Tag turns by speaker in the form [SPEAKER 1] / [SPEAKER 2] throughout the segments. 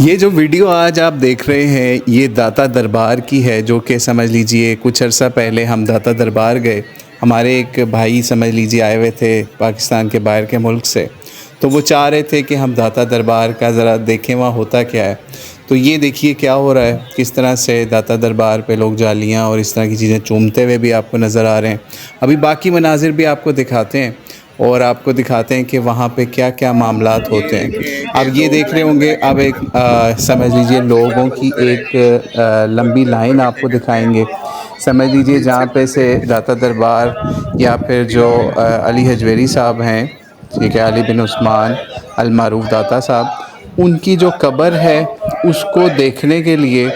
[SPEAKER 1] ये जो वीडियो आज आप देख रहे हैं ये दाता दरबार की है, जो कि समझ लीजिए कुछ अर्सा पहले हम दाता दरबार गए। हमारे एक भाई समझ लीजिए आए हुए थे पाकिस्तान के बाहर के मुल्क से, तो वो चाह रहे थे कि हम दाता दरबार का ज़रा देखें वहाँ होता क्या है। तो ये देखिए क्या हो रहा है, किस तरह से दाता दरबार पे लोग जालियाँ और इस तरह की चीज़ें चूमते हुए भी आपको नज़र आ रहे हैं। अभी बाकी मनाजिर भी आपको दिखाते हैं और आपको दिखाते हैं कि वहाँ पे क्या-क्या मामलात होते हैं। अब ये देख रहे होंगे, अब एक समझ लीजिए लोगों की एक लंबी लाइन आपको दिखाएँगे। समझ लीजिए जहाँ पे से दाता दरबार या फिर जो अली हजवेरी साहब हैं, ठीक है, अली बिन उस्मान अल मारूफ दाता साहब, उनकी जो कब्र है उसको देखने के लिए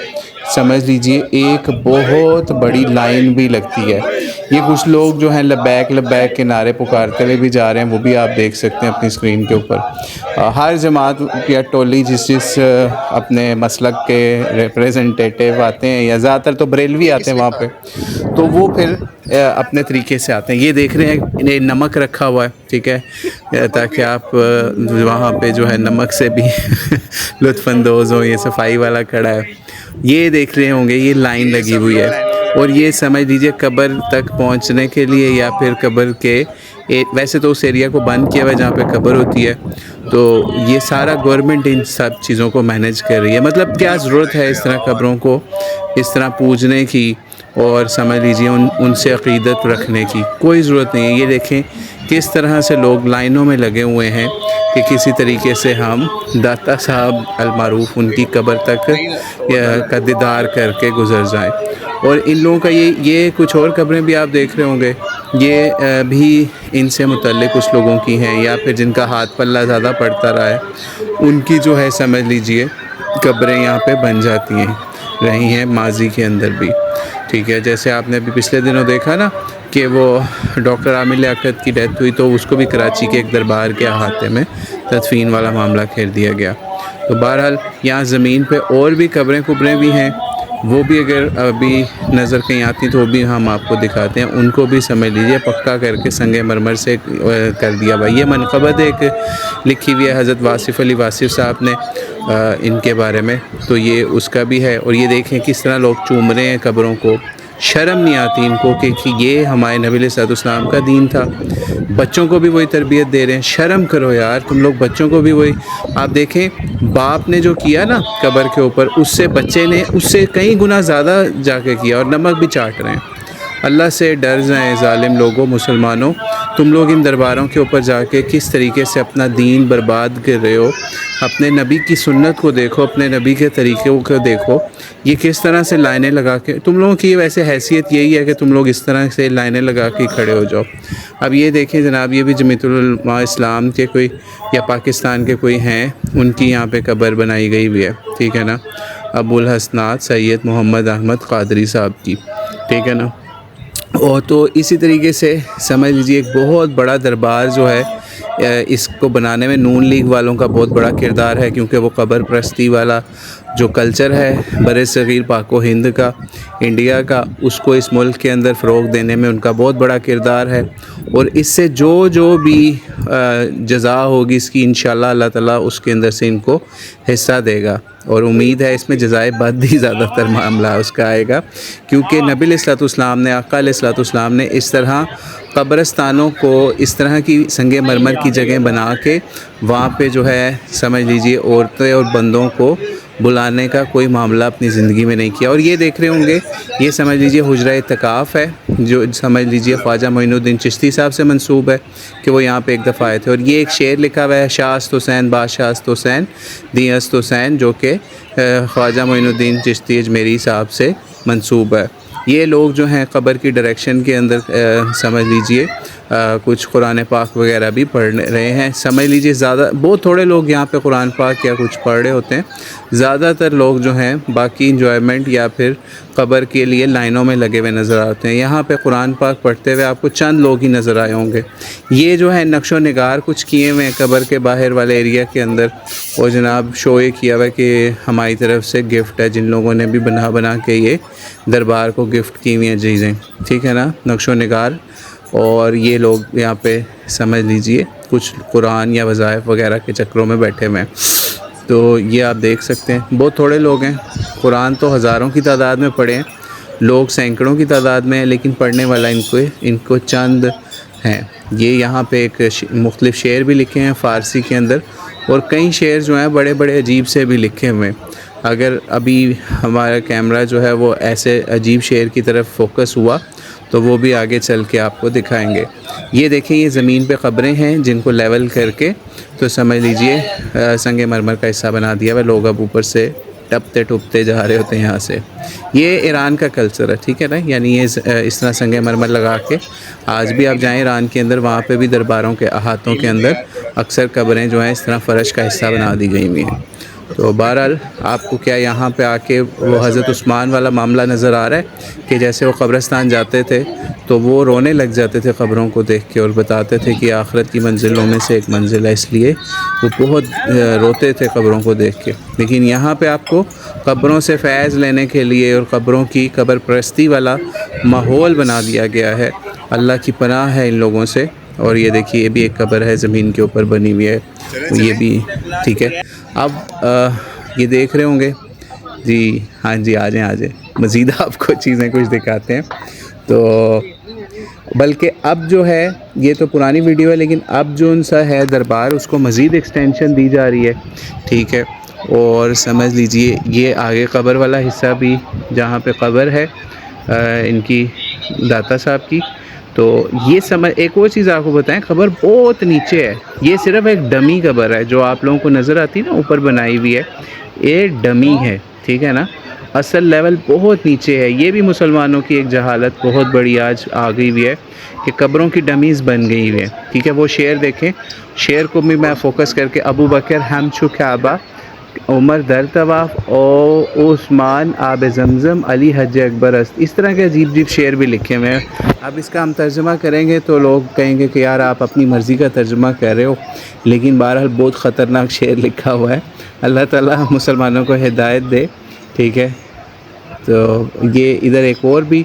[SPEAKER 1] समझ लीजिए एक बहुत बड़ी लाइन भी लगती है। ये कुछ लोग जो हैं लब्बैक लब्बैक के नारे पुकारते हुए भी जा रहे हैं, वो भी आप देख सकते हैं अपनी स्क्रीन के ऊपर। हर जमात या टोली जिस अपने मसलक के रिप्रेजेंटेटिव आते हैं, या ज़्यादातर तो बरेलवी आते हैं वहाँ पे, तो वो फिर अपने तरीके से आते हैं। ये देख रहे हैं इन्हें नमक रखा हुआ है, ठीक है, ताकि आप वहाँ पे जो है नमक से भी लुत्फ़अंदोज़ हो। ये सफाई वाला खड़ा है, ये देख रहे होंगे ये लाइन लगी हुई है। और ये समझ लीजिए कब्र तक पहुंचने के लिए या फिर कब्र के वैसे तो उस एरिया को बंद किया हुआ है जहाँ पे कब्र होती है, तो ये सारा गवर्नमेंट इन सब चीज़ों को मैनेज कर रही है। मतलब क्या ज़रूरत है इस तरह कब्रों को इस तरह पूजने की और समझ लीजिए उनसे अक़ीदत रखने की कोई ज़रूरत नहीं है। ये देखें किस तरह से लोग लाइनों में लगे हुए हैं कि किसी तरीके से हम दाता साहब अल मारूफ उनकी कब्र तक का दीदार करके गुज़र जाएं। और इन लोगों का ये कुछ और कब्रें भी आप देख रहे होंगे, ये भी इनसे मुतल्लिक़ कुछ लोगों की हैं, या फिर जिनका हाथ पल्ला ज़्यादा पड़ता रहा है उनकी जो है समझ लीजिए कब्रें यहाँ पे बन जाती हैं, रही हैं माजी के अंदर भी, ठीक है। जैसे आपने अभी पिछले दिनों देखा ना कि वो डॉक्टर आमिर लियाकत की डेथ हुई, तो उसको भी कराची के एक दरबार के अहाते में तदफीन वाला मामला घेर दिया गया। तो बहरहाल यहाँ ज़मीन पे और भी कब्रें कुब्रें भी हैं, वो भी अगर अभी नज़र कहीं आती तो वो भी हम आपको दिखाते हैं। उनको भी समझ लीजिए पक्का करके संगे मरमर से कर दिया भाई। ये मनक़बत एक लिखी हुई है हज़रत वासिफ़ अली वासिफ़ साहब ने इनके बारे में, तो ये उसका भी है। और ये देखें किस तरह लोग चूम रहे हैं कब्रों को, शर्म नहीं आती इनको कि ये हमारे नबी अलैहिस्सलाम का दीन था। बच्चों को भी वही तरबियत दे रहे हैं, शर्म करो यार तुम लोग, बच्चों को भी वही। आप देखें बाप ने जो किया ना कब्र के ऊपर, उससे बच्चे ने उससे कई गुना ज़्यादा जाके किया और नमक भी चाट रहे हैं। अल्लाह से डर जाएं ज़ालिम लोगों, मुसलमानों, तुम लोग इन दरबारों के ऊपर जाके किस तरीके से अपना दीन बर्बाद कर रहे हो। अपने नबी की सुन्नत को देखो, अपने नबी के तरीक़ों को देखो, ये किस तरह से लाइनें लगा के तुम लोगों की वैसे हैसियत यही है कि तुम लोग इस तरह से लाइनें लगा के खड़े हो जाओ। अब ये देखें जनाब, ये भी जमीयतुल उलमा इस्लाम के कोई या पाकिस्तान के कोई हैं, उनकी यहाँ पे कब्र बनाई गई हुई है, ठीक है ना, अबुल हसनात सैयद मोहम्मद अहमद क़ादरी साहब की, ठीक है ना। और तो इसी तरीके से समझ लीजिए एक बहुत बड़ा दरबार जो है इसको बनाने में नून लीग वालों का बहुत बड़ा किरदार है, क्योंकि वो कब्र परस्ती वाला जो कल्चर है बरे-सग़ीर पाको हिंद का, इंडिया का, उसको इस मुल्क के अंदर फ़रोग़ देने में उनका बहुत बड़ा किरदार है। और इससे जो भी जज़ा होगी इसकी इंशाअल्लाह अल्लाह ताला उसके अंदर से इनको हिस्सा देगा। और उम्मीद है इसमें जज़ाए बद ही ज़्यादातर मामला उसका आएगा, क्योंकि नबी अलैहिस्सलाम ने, आका अलैहिस्सलाम ने इस तरह कब्रस्तानों को इस तरह की संगे मरमर की जगह बना के वहाँ पे जो है समझ लीजिए औरतें और बंदों को बुलाने का कोई मामला अपनी ज़िंदगी में नहीं किया। और ये देख रहे होंगे, ये समझ लीजिए हुजरा इत्तिकाफ़ है, जो समझ लीजिए ख्वाजा मोइनुद्दीन चिश्ती साहब से मंसूब है कि वो यहाँ पे एक दफ़ा आए थे। और ये एक शेर लिखा हुआ है, शाह अस्त हुसैन बादशाह अस्त हुसैन दी अस्त हुसैन, जो कि ख्वाजा मोइनुद्दीन चिश्ती अजमेरी साहब से मंसूब है। ये लोग जो हैं कब्र की डायरेक्शन के अंदर समझ लीजिए कुछ कुरान पाक वगैरह भी पढ़ रहे हैं। समझ लीजिए ज़्यादा बहुत थोड़े लोग यहाँ पे कुरान पाक या कुछ पढ़ रहे होते हैं, ज़्यादातर लोग जो हैं बाकी इंजॉयमेंट या फिर कब्र के लिए लाइनों में लगे हुए नज़र आते हैं। यहाँ पे कुरान पाक पढ़ते हुए आपको चंद लोग ही नज़र आए होंगे। ये जो है नक्शो निगार कुछ किए हुए हैं कब्र के बाहर वाले एरिया के अंदर, और जनाब शो ये किया हुआ है कि हमारी तरफ से गिफ्ट है, जिन लोगों ने भी बना के ये दरबार को गिफ्ट की हुई हैं चीज़ें, ठीक है ना, नक्शो निगार। और ये लोग यहाँ पे समझ लीजिए कुछ कुरान या वज़ाइफ वगैरह के चक्रों में बैठे हुए हैं। तो ये आप देख सकते हैं, बहुत थोड़े लोग हैं। कुरान तो हज़ारों की तादाद में पढ़े हैं, लोग सैकड़ों की तादाद में हैं, लेकिन पढ़ने वाला इनको चंद हैं। ये यहाँ पे एक मुख्तलिफ शेर भी लिखे हैं फ़ारसी के अंदर, और कई शेर जो हैं बड़े बड़े अजीब से भी लिखे हुए हैं। अगर अभी हमारा कैमरा जो है वो ऐसे अजीब शेर की तरफ फोकस हुआ तो वो भी आगे चल के आपको दिखाएंगे। ये देखें, ये ज़मीन पे क़ब्रें हैं जिनको लेवल करके तो समझ लीजिए संगे मरमर का हिस्सा बना दिया हुआ। लोग अब ऊपर से टपते टुपते जा रहे होते हैं यहाँ से। ये ईरान का कल्चर है, ठीक है ना। यानी ये इस तरह संगे मरमर लगा के आज भी आप जाएँ ईरान के अंदर, वहाँ पे भी दरबारों के अहातों के अंदर अक्सर कब्रें जो हैं इस तरह फ़र्श का हिस्सा बना दी गई हुई हैं। तो बहरहाल आपको क्या यहाँ पे आके वो हज़रत उस्मान वाला मामला नज़र आ रहा है कि जैसे वो कब्रिस्तान जाते थे तो वो रोने लग जाते थे क़ब्रों को देख के, और बताते थे कि आखिरत की मंजिलों में से एक मंजिल है, इसलिए वो बहुत रोते थे क़ब्रों को देख के। लेकिन यहाँ पे आपको क़ब्रों से फ़ैज़ लेने के लिए और क़ब्रों की कब्र परस्ती वाला माहौल बना दिया गया है। अल्लाह की पनाह है इन लोगों से। और ये देखिए, ये भी एक कब्र है ज़मीन के ऊपर बनी हुई है, ये भी ठीक है। अब ये देख रहे होंगे जी, हाँ जी, आ जाएँ मज़ीद आपको चीज़ें कुछ दिखाते हैं। तो बल्कि अब जो है, ये तो पुरानी वीडियो है, लेकिन अब जो उनसा है दरबार, उसको मज़ीद एक्सटेंशन दी जा रही है, ठीक है। और समझ लीजिए ये आगे कब्र वाला हिस्सा भी, जहाँ पे कब्र है इनकी दाता साहब की, तो ये समझ एक और चीज़ आपको बताएं, कब्र बहुत नीचे है। ये सिर्फ एक डमी कब्र है जो आप लोगों को नज़र आती है ना ऊपर बनाई हुई है, ये डमी है, ठीक है ना। असल लेवल बहुत नीचे है। ये भी मुसलमानों की एक जहालत बहुत बड़ी आज आ गई हुई है कि कब्रों की डमीज़ बन गई हुई है, ठीक है। वो शेर देखें, शेर को भी मैं फ़ोकस करके, अबू बकर हम छु काबा, उमर दर तवाफ़ और उस्मान आब ज़मज़म, अली हज अकबर अस्त, इस तरह के अजीब अजीब शेर भी लिखे हुए हैं। अब इसका हम तर्जुमा करेंगे तो लोग कहेंगे कि यार आप अपनी मर्ज़ी का तर्जुमा कर रहे हो, लेकिन बहरहाल बहुत ख़तरनाक शेर लिखा हुआ है। अल्लाह ताला मुसलमानों को हिदायत दे, ठीक है। तो ये इधर एक और भी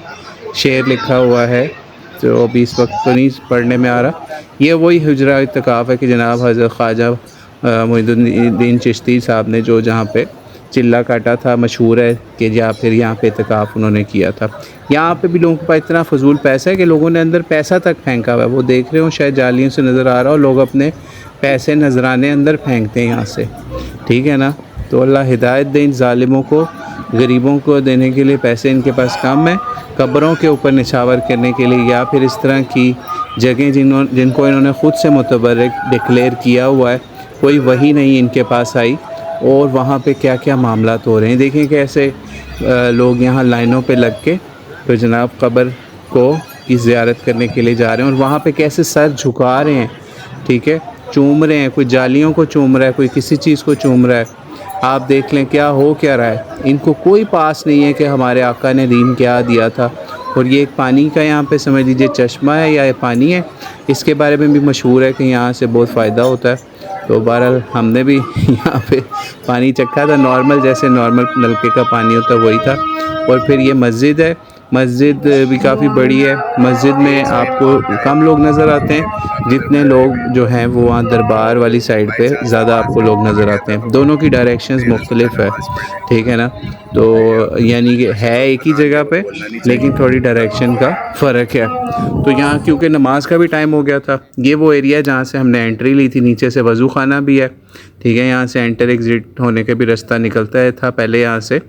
[SPEAKER 1] शेर लिखा हुआ है जो अभी इस वक्त तो नहीं पढ़ने में आ रहा। ये वही हुजरा इत्तिकाफ़ है कि जनाब हज़रत ख्वाजा मुइनुद्दीन चिश्ती साहब ने जो जहाँ पे चिल्ला काटा था, मशहूर है कि या फिर यहाँ पे इत्तिकाफ़ उन्होंने किया था। यहाँ पे भी लोगों के पास इतना फजूल पैसा है कि लोगों ने अंदर पैसा तक फेंका हुआ है। वो देख रहे हो शायद जालियों से नज़र आ रहा हो, लोग अपने पैसे नजराने अंदर फेंकते हैं यहाँ से, ठीक है ना। तो अल्लाह हिदायत दे इन ज़ालिमों को, गरीबों को देने के लिए पैसे इनके पास कम है, कब्रों के ऊपर निछावर करने के लिए, या फिर इस तरह की जगह जिनको इन्होंने ख़ुद से मुतबर्रिक डिक्लेयर किया हुआ है, कोई वही नहीं इनके पास आई, और वहाँ पे क्या क्या मामला हो रहे हैं। देखें कैसे लोग यहाँ लाइनों पे लग के तो जनाब कब्र को की ज़ियारत करने के लिए जा रहे हैं, और वहाँ पे कैसे सर झुका रहे हैं, ठीक है, चूम रहे हैं। कोई जालियों को चूम रहा है, कोई किसी चीज़ को चूम रहा है। आप देख लें क्या हो क्या रहा है। इनको कोई पास नहीं है कि हमारे आका ने दीन क्या दिया था। और ये एक पानी का यहाँ पे समझ लीजिए चश्मा है या ये पानी है, इसके बारे में भी मशहूर है कि यहाँ से बहुत फ़ायदा होता है। तो बहरहाल हमने भी यहाँ पे पानी चखा था, नॉर्मल जैसे नॉर्मल नलके का पानी होता है वही था। और फिर ये मस्जिद है, मस्जिद भी काफ़ी बड़ी है। मस्जिद में आपको कम लोग नज़र आते हैं, जितने लोग जो हैं वो वहाँ दरबार वाली साइड पे ज़्यादा आपको लोग नज़र आते हैं। दोनों की डायरेक्शंस मुख्तलिफ है, ठीक है ना। तो यानी कि है एक ही जगह पे, लेकिन थोड़ी डायरेक्शन का फ़र्क है। तो यहाँ क्योंकि नमाज का भी टाइम हो गया था, ये वो एरिया है जहाँ से हमने एंट्री ली थी। नीचे से वज़ू खाना भी है, ठीक है। यहाँ से एंटर एग्ज़िट होने का भी रास्ता निकलता है था पहले यहाँ से।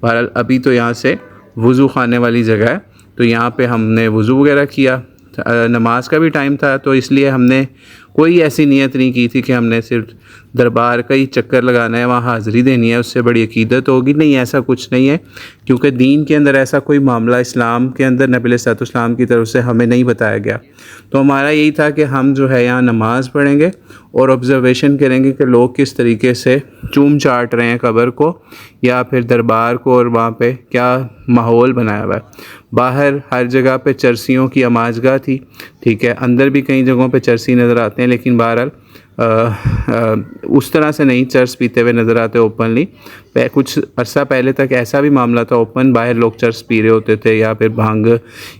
[SPEAKER 1] बहरहाल अभी तो यहाँ से वज़ू खाने वाली जगह है, तो यहाँ पे हमने वज़ू वगैरह किया। नमाज का भी टाइम था, तो इसलिए हमने कोई ऐसी नीयत नहीं की थी कि हमने सिर्फ दरबार का ही चक्कर लगाना है, वहाँ हाज़िरी देनी है, उससे बड़ी अकीदत होगी। नहीं, ऐसा कुछ नहीं है, क्योंकि दीन के अंदर ऐसा कोई मामला इस्लाम के अंदर नबी अलैहिस्सलाम की तरफ से हमें नहीं बताया गया। तो हमारा यही था कि हम जो है यहाँ नमाज़ पढ़ेंगे और ऑब्ज़र्वेशन करेंगे कि लोग किस तरीके से चूम चाट रहे हैं कब्र को या फिर दरबार को, और वहाँ पे क्या माहौल बनाया हुआ है। बाहर हर जगह पे चरसियों की अमाजगाह थी, ठीक है। अंदर भी कई जगहों पे चरसी नज़र आते हैं, लेकिन बहरहाल उस तरह से नहीं चर्स पीते हुए नज़र आते ओपनली। कुछ अरसा पहले तक ऐसा भी मामला था, ओपन बाहर लोग चर्स पी रहे होते थे, या फिर भांग,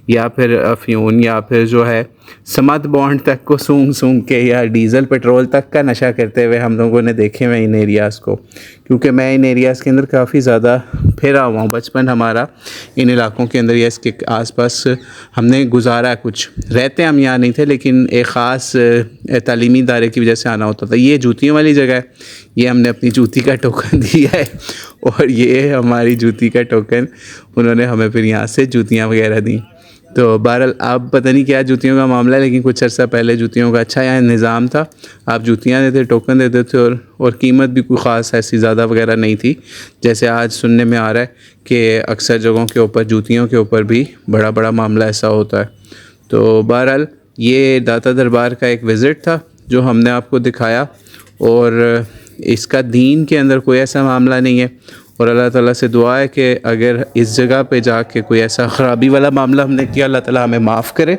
[SPEAKER 1] या फिर अफ्यून, या फिर जो है समद बॉन्ड तक को सूंघ सूंघ के, या डीज़ल पेट्रोल तक का नशा करते हुए हम लोगों ने देखे हुए इन एरियाज़ को। क्योंकि मैं इन एरियाज़ के अंदर काफ़ी ज़्यादा फिरा हुआ हूँ, बचपन हमारा इन इलाकों के अंदर या इसके आसपास हमने गुजारा। कुछ रहते हम यहाँ नहीं थे, लेकिन एक ख़ास तालीमी इदारे की वजह से आना होता था। ये जूतियों वाली जगह है, ये हमने अपनी जूती का टोकन दिया है, और ये हमारी जूती का टोकन उन्होंने हमें फिर यहाँ से जूतियाँ वगैरह दी। तो बहरहाल अब पता नहीं क्या जूतियों का मामला है, लेकिन कुछ अर्सा पहले जूतियों का अच्छा यहाँ निज़ाम था। आप जूतियाँ देते, टोकन देते थे, और कीमत भी कोई ख़ास ऐसी ज़्यादा वगैरह नहीं थी, जैसे आज सुनने में आ रहा है कि अक्सर जगहों के ऊपर जूतियों के ऊपर भी बड़ा बड़ा मामला ऐसा होता है। तो बहरहाल ये दाता दरबार का एक विज़िट था जो हमने आपको दिखाया, और इसका दीन के अंदर कोई ऐसा मामला नहीं है। और अल्लाह ताला से दुआ है कि अगर इस जगह पे जाके कोई ऐसा ख़राबी वाला मामला हमने किया, अल्लाह ताला हमें माफ़ करे।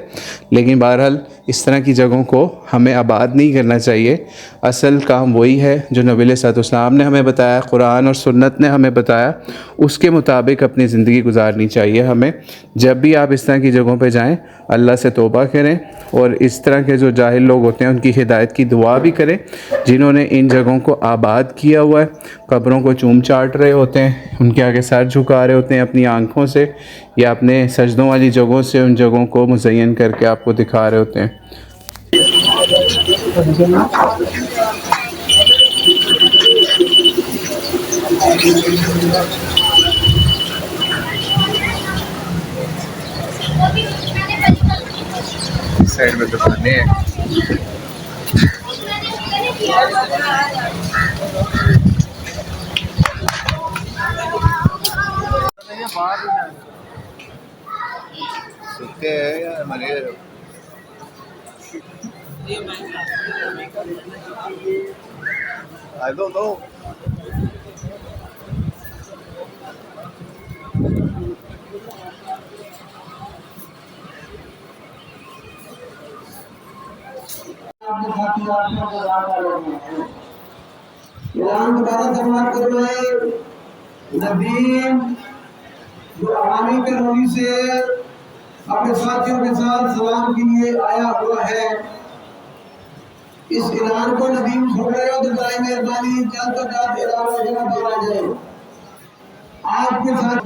[SPEAKER 1] लेकिन बहरहाल इस तरह की जगहों को हमें आबाद नहीं करना चाहिए। असल काम वही है जो नबी अलैहिस्सलाम ने हमें बताया, कुरान और सुन्नत ने हमें बताया, उसके मुताबिक अपनी ज़िंदगी गुजारनी चाहिए हमें। जब भी आप इस तरह की जगहों पे जाएं, अल्लाह से तौबा करें, और इस तरह के जो जाहिल लोग होते हैं उनकी हिदायत की दुआ भी करें, जिन्होंने इन जगहों को आबाद किया हुआ है। कब्रों को चूम चाट रहे होते हैं, उनके आगे सर झुका रहे होते हैं अपनी आँखों से, या अपने सजदों वाली जगहों से उन जगहों को मुज़य्यन करके आपको दिखा रहे होते हैं। साइड में दुकानें हैं। सूखे हैं या हमारे I don't know.
[SPEAKER 2] ईरान दोबारा समाप्त कर रहे हैं। नदीम जो अवामी कॉलोनी से अपने साथियों के साथ सलाम के लिए आया हुआ है, इस ईरान को नदीम छोड़ रहे हो तो बड़ी मेहरबानी जल्द से जल्द ईरान में जगह दिया जाए। आपके साथ